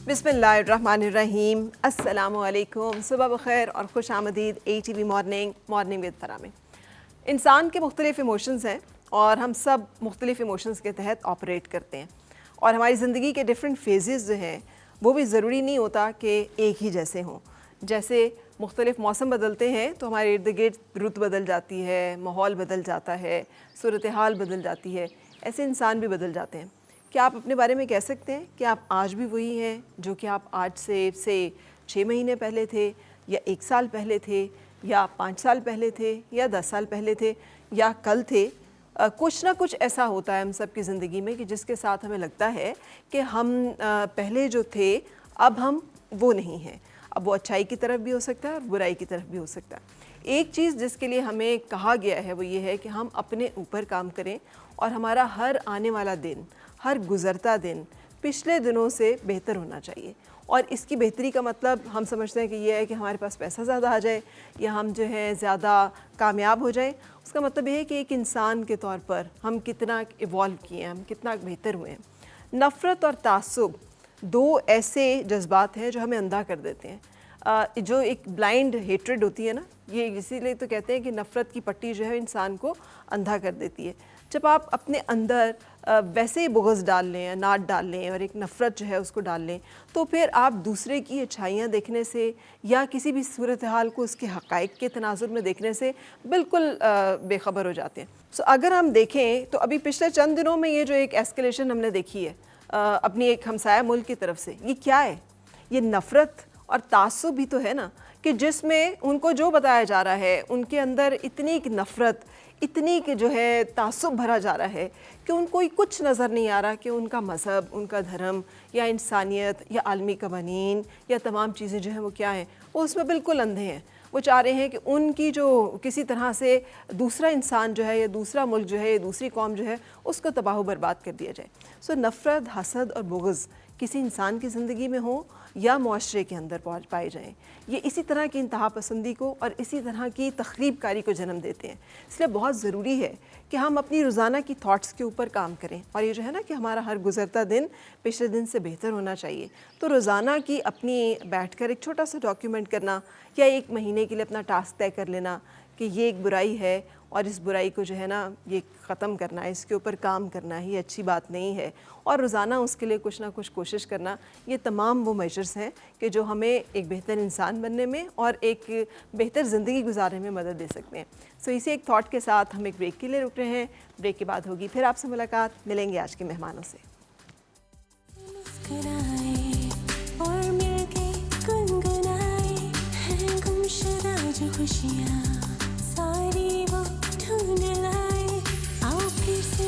बिस्मिल्लाहिर्रहमानिर्रहीम, अस्सलामुअलैकुम, सुबह बखैर और खुश आमदीद ATV मॉर्निंग विद फरा में। इंसान के मुख्तलिफ़ इमोशंस हैं और हम सब मुख्तलिफ़ इमोशंस के तहत ऑपरेट करते हैं और हमारी ज़िंदगी के डिफरेंट फेजेस जो हैं वो भी ज़रूरी नहीं होता कि एक ही जैसे हों। जैसे मुख्तलिफ़ मौसम बदलते हैं तो हमारे इर्द गिर्द रुत बदल जाती है, माहौल बदल जाता है, सूरत हाल बदल जाती है, ऐसे इंसान भी बदल जाते हैं। क्या आप अपने बारे में कह सकते हैं कि आप आज भी वही हैं जो कि आप आज से 6 महीने पहले थे, या 1 साल पहले थे, या 5 साल पहले थे, या 10 साल पहले थे, या कल थे? कुछ ना कुछ ऐसा होता है हम सब की ज़िंदगी में कि जिसके साथ हमें लगता है कि हम पहले जो थे अब हम वो नहीं हैं। अब वो अच्छाई की तरफ भी हो सकता है और बुराई की तरफ भी हो सकता है। एक चीज़ जिसके लिए हमें कहा गया है वो ये है कि हम अपने ऊपर काम करें और हमारा हर आने वाला दिन, हर गुज़रता दिन पिछले दिनों से बेहतर होना चाहिए। और इसकी बेहतरी का मतलब हम समझते हैं कि ये है कि हमारे पास पैसा ज़्यादा आ जाए या हम जो है ज़्यादा कामयाब हो जाएं। उसका मतलब ये है कि एक इंसान के तौर पर हम कितना इवॉल्व किए हैं, हम कितना बेहतर हुए हैं। नफ़रत और तासुब 2 ऐसे जज्बात हैं जो हमें अंधा कर देते हैं। जो एक ब्लाइंड हेट्रेड होती है ना, ये इसीलिए तो कहते हैं कि नफ़रत की पट्टी जो है इंसान को अंधा कर देती है। जब आप अपने अंदर वैसे ही बुग़्ज़ डाल लें, अनाट डाल लें और एक नफ़रत जो है उसको डाल लें, तो फिर आप दूसरे की अच्छाइयाँ देखने से या किसी भी सूरत हाल को उसके हक़ाइक़ के तनाज़ुर में देखने से बिल्कुल बेखबर हो जाते हैं। सो अगर हम देखें तो अभी पिछले चंद दिनों में ये जो एक एस्केलेशन हमने देखी है अपनी एक हमसाया मुल्क की तरफ से, ये क्या है? ये नफ़रत और तासुब भी तो है ना, कि जिसमें उनको जो बताया जा रहा है उनके अंदर इतनी की नफ़रत, इतनी कि जो है तासुब भरा जा रहा है कि उनको कुछ नज़र नहीं आ रहा कि उनका मज़हब, उनका धर्म या इंसानियत या आलमी कवानीन या तमाम चीज़ें जो हैं वो क्या हैं, वो उसमें बिल्कुल अंधे हैं। वो चाह रहे हैं कि उनकी जो किसी तरह से दूसरा इंसान जो है या दूसरा मुल्क जो है या दूसरी कौम जो है उसको तबाह बर्बाद कर दिया जाए। सो नफ़रत, हसद और बुग़्ज़ किसी इंसान की ज़िंदगी में हो या मुआशरे के अंदर पहुँच पाए जाएँ, ये इसी तरह की इंतहा पसंदी को और इसी तरह की तख़रीब कारी को जन्म देते हैं। इसलिए बहुत ज़रूरी है कि हम अपनी रोज़ाना की थाट्स के ऊपर काम करें और ये जो है ना कि हमारा हर गुज़रता दिन पिछले दिन से बेहतर होना चाहिए। तो रोज़ाना की अपनी बैठकर एक छोटा सा डॉक्यूमेंट करना या 1 महीने के लिए अपना टास्क तय कर लेना कि ये एक बुराई है और इस बुराई को जो है ना ये ख़त्म करना है, इसके ऊपर काम करना है, ये अच्छी बात नहीं है, और रोज़ाना उसके लिए कुछ ना कुछ कोशिश करना, ये तमाम वो मेजर्स हैं कि जो हमें एक बेहतर इंसान बनने में और एक बेहतर ज़िंदगी गुजारने में मदद दे सकते हैं। सो इसी एक थॉट के साथ हम एक ब्रेक के लिए रुक रहे हैं। ब्रेक के बाद होगी फिर आपसे मुलाकात, मिलेंगे आज के मेहमानों से। खुशियाँ सारी वो ढूंढ लाए, आओ फिर से